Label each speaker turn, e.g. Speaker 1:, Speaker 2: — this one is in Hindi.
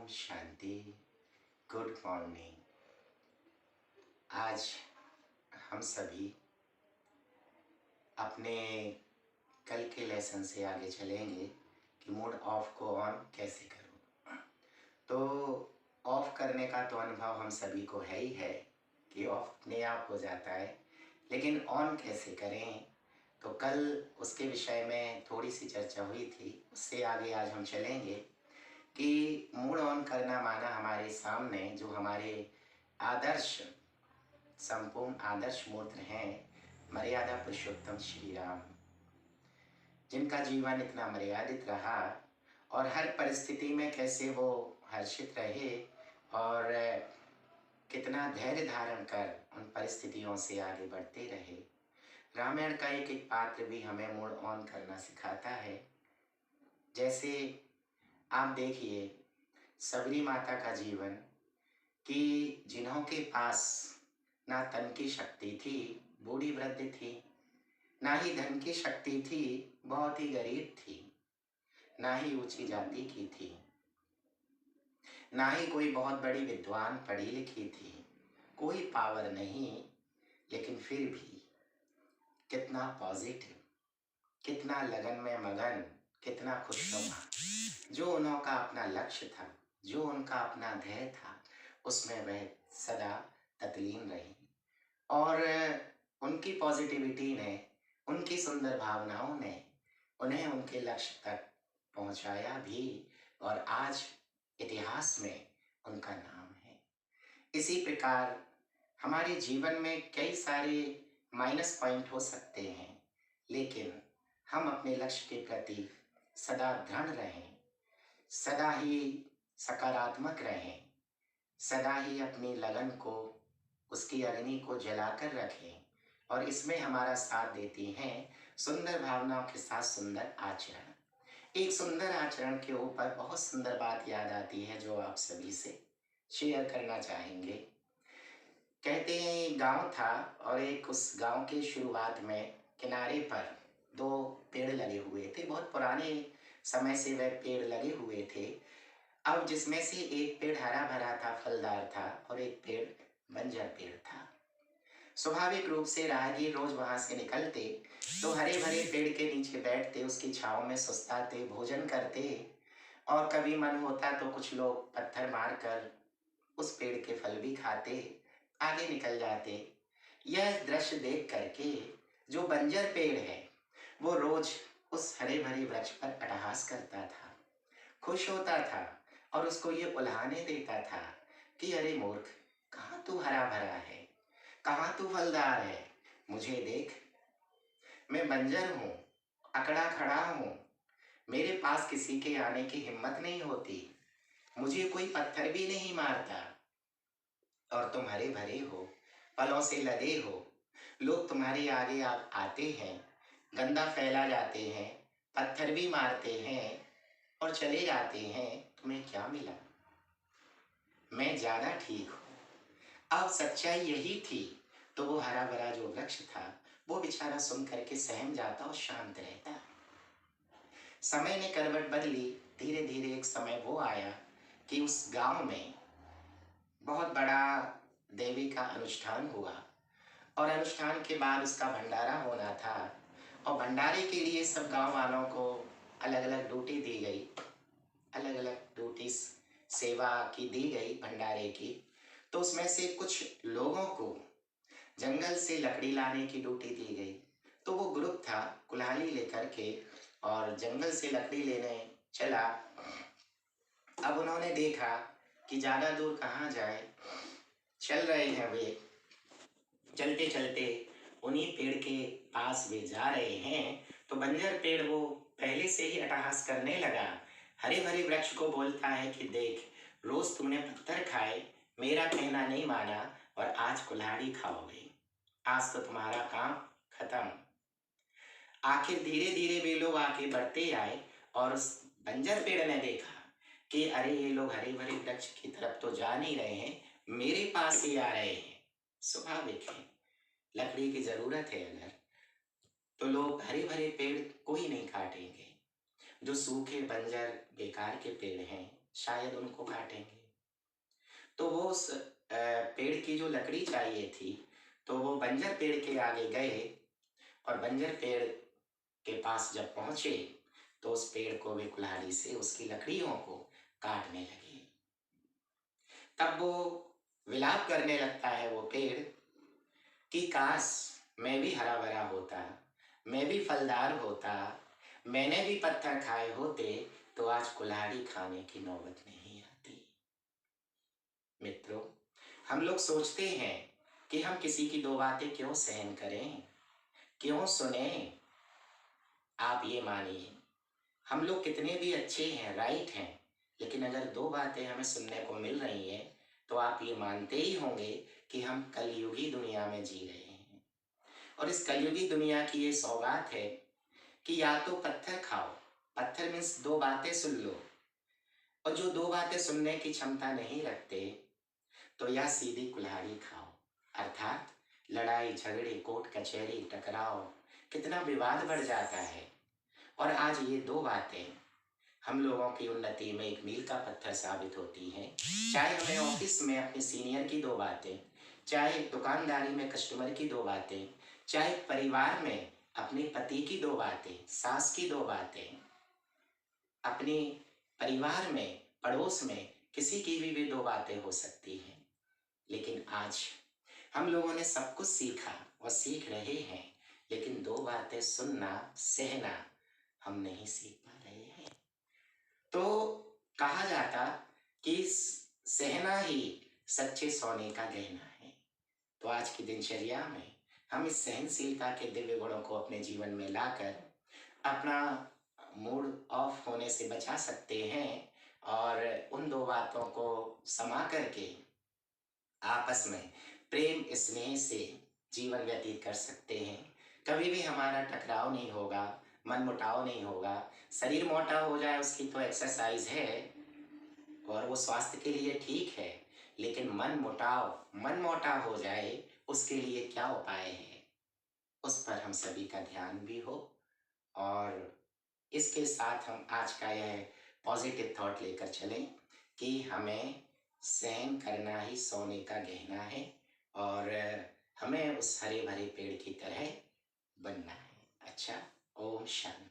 Speaker 1: शांति। Good morning. आज हम सभी अपने कल के लेसन से आगे चलेंगे कि मूड ऑफ को ऑन कैसे करूं। तो ऑफ करने का तो अनुभव हम सभी को है ही है कि ऑफ अपने आप हो जाता है, लेकिन ऑन कैसे करें, तो कल उसके विषय में थोड़ी सी चर्चा हुई थी। उससे आगे आज हम चलेंगे कि मूड ऑन करना माना हमारे सामने जो हमारे आदर्श, संपूर्ण आदर्श मूर्त हैं, मर्यादा पुरुषोत्तम श्री राम, जिनका जीवन इतना मर्यादित रहा और हर परिस्थिति में कैसे वो हर्षित रहे और कितना धैर्य धारण कर उन परिस्थितियों से आगे बढ़ते रहे। रामायण का एक एक पात्र भी हमें मूड ऑन करना सिखाता है। जैसे आप देखिए सबरी माता का जीवन, कि जिन्हों के पास ना तन की शक्ति थी, बूढ़ी वृद्ध थी, ना ही धन की शक्ति थी, बहुत ही गरीब थी, ना ही ऊंची जाति की थी, ना ही कोई बहुत बड़ी विद्वान पढ़ी लिखी थी, कोई पावर नहीं, लेकिन फिर भी कितना पॉजिटिव, कितना लगन में मगन, कितना खुशनुमा। जो उनका अपना लक्ष्य था, जो उनका अपना ध्येय था, उसमें वह सदा तत्लीन रही और उनकी पॉजिटिविटी ने, उनकी सुंदर भावनाओं ने उन्हें उनके लक्ष्य तक पहुंचाया भी और आज इतिहास में उनका नाम है। इसी प्रकार हमारे जीवन में कई सारे माइनस पॉइंट हो सकते हैं, लेकिन हम अपने लक्ष्य के प्रति सदा दृढ़ रहें, सदा ही सकारात्मक रहें, सदा ही अपनी लगन को, उसकी अग्नि को जलाकर रखें। और इसमें हमारा साथ देती हैं सुंदर भावनाओं के साथ सुंदर आचरण। एक सुंदर आचरण के ऊपर बहुत सुंदर बात याद आती है जो आप सभी से शेयर करना चाहेंगे। कहते हैं एक गांव था और एक उस गांव के शुरुआत में किनारे पर दो पेड़ लगे हुए थे। बहुत पुराने समय से वह पेड़ लगे हुए थे। अब जिसमें से एक पेड़ हरा भरा था, फलदार था, और एक पेड़ बंजर पेड़ था। स्वाभाविक रूप से राहगीर रोज वहां से निकलते तो हरे भरे पेड़ के नीचे बैठते, उसकी छांव में सुस्ताते, भोजन करते और कभी मन होता तो कुछ लोग पत्थर मारकर उस पेड़ के फल भी खाते, आगे निकल जाते। यह दृश्य देख करके जो बंजर पेड़ है वो रोज उस हरे भरे वृक्ष पर अट्टहास करता था, खुश होता था और उसको ये उल्हाने देता था कि अरे मूर्ख, कहाँ तू हरा भरा है, कहाँ तू फलदार है, मुझे देख, मैं बंजर हूँ, अकड़ा खड़ा हूँ, मेरे पास किसी के आने की हिम्मत नहीं होती, मुझे कोई पत्थर भी नहीं मारता, और तुम हरे भरे हो, फलों से लदे हो, लोग तुम्हारे आगे आते हैं, गंदा फैला जाते हैं, पत्थर भी मारते हैं और चले जाते हैं, तुम्हें क्या मिला? मैं ज्यादा ठीक हूं। अब सच्चाई यही थी तो वो हरा भरा जो वृक्ष था वो बेचारा सुन करके सहम जाता और शांत रहता। समय ने करवट बदली। धीरे धीरे एक समय वो आया कि उस गांव में बहुत बड़ा देवी का अनुष्ठान हुआ और अनुष्ठान के बाद उसका भंडारा होना था और भंडारे के लिए सब गांव वालों को अलग अलग ड्यूटी दी गई, अलग अलग ड्यूटी सेवा की दी गई भंडारे की। तो उसमें से कुछ लोगों को जंगल से लकड़ी लाने की ड्यूटी दी गई। तो वो ग्रुप था कुल्हाड़ी लेकर के और जंगल से लकड़ी लेने चला। अब उन्होंने देखा कि ज्यादा दूर कहाँ जाए, चल रहे हैं वे, चलते चलते उन्हीं पेड़ के पास वे जा रहे हैं तो बंजर पेड़ वो पहले से ही अट्टहास करने लगा। हरे भरे वृक्ष को बोलता है कि देख, रोज तुमने पत्थर खाए, मेरा कहना नहीं माना और आज कुल्हाड़ी खाओगे, आज तो तुम्हारा काम खत्म। आखिर धीरे धीरे वे लोग आगे बढ़ते आए और उस बंजर पेड़ ने देखा कि अरे ये लोग हरे भरे वृक्ष की तरफ तो जा नहीं रहे हैं, मेरे पास ही आ रहे हैं। स्वाभाविक है, लकड़ी की जरूरत है अगर, तो लोग हरे भरे पेड़ को ही नहीं काटेंगे। जो सूखे बंजर बेकार के पेड़ हैं शायद उनको काटेंगे। तो वो उस पेड़ की जो लकड़ी चाहिए थी, तो वो बंजर पेड़ के आगे गए और बंजर पेड़ के पास जब पहुंचे तो उस पेड़ को वे कुल्हाड़ी से उसकी लकड़ियों को काटने लगे। तब वो विलाप करने लगता है वो पेड़ कि काश मैं भी हरा भरा होता, मैं भी फलदार होता, मैंने भी पत्थर खाए होते तो आज कुल्हाड़ी खाने की नौबत नहीं आती। मित्रों, हम लोग सोचते हैं कि हम किसी की दो बातें क्यों सहन करें, क्यों सुने। आप ये मानिए, हम लोग कितने भी अच्छे हैं, राइट हैं, लेकिन अगर दो बातें हमें सुनने को मिल रही हैं तो आप ये मानते ही होंगे कि हम कलयुगी दुनिया में जी रहे हैं। और इस कलयुगी दुनिया की ये सौगात है कि या तो पत्थर खाओ, पत्थर मीन्स दो बातें सुन लो, और जो दो बातें सुनने की क्षमता नहीं रखते तो या सीधी कुल्हाड़ी खाओ, अर्थात लड़ाई झगड़े कोर्ट कचहरी टकराव, कितना विवाद बढ़ जाता है। और आज ये दो बातें हम लोगों की उन्नति में एक मील का पत्थर साबित होती हैं। चाहे हमें ऑफिस में अपने सीनियर की दो बातें, चाहे दुकानदारी में कस्टमर की दो बातें, चाहे परिवार में अपने पति की दो बातें, सास की दो बातें, अपने परिवार में पड़ोस में किसी की भी दो बातें हो सकती हैं। लेकिन आज हम लोगों ने सब कुछ सीखा और सीख रहे हैं, लेकिन दो बातें सुनना सहना हम नहीं सीख पा रहे हैं। तो कहा जाता कि सहना ही सच्चे सोने का गहना है। तो आज की दिनचर्या में हम इस सहनशीलता के दिव्य गुणों को अपने जीवन में लाकर अपना मूड ऑफ होने से बचा सकते हैं और उन दो बातों को समा करके आपस में प्रेम स्नेह से जीवन व्यतीत कर सकते हैं। कभी भी हमारा टकराव नहीं होगा, मनमुटाव नहीं होगा। शरीर मोटा हो जाए उसकी तो एक्सरसाइज है और वो स्वास्थ्य के लिए ठीक है, लेकिन मन मोटा हो जाए उसके लिए क्या उपाय है, उस पर हम सभी का ध्यान भी हो। और इसके साथ हम आज का यह पॉजिटिव थॉट लेकर चलें कि हमें सहन करना ही सोने का गहना है और हमें उस हरे भरे पेड़ की तरह बनना है। अच्छा, ओम शांति।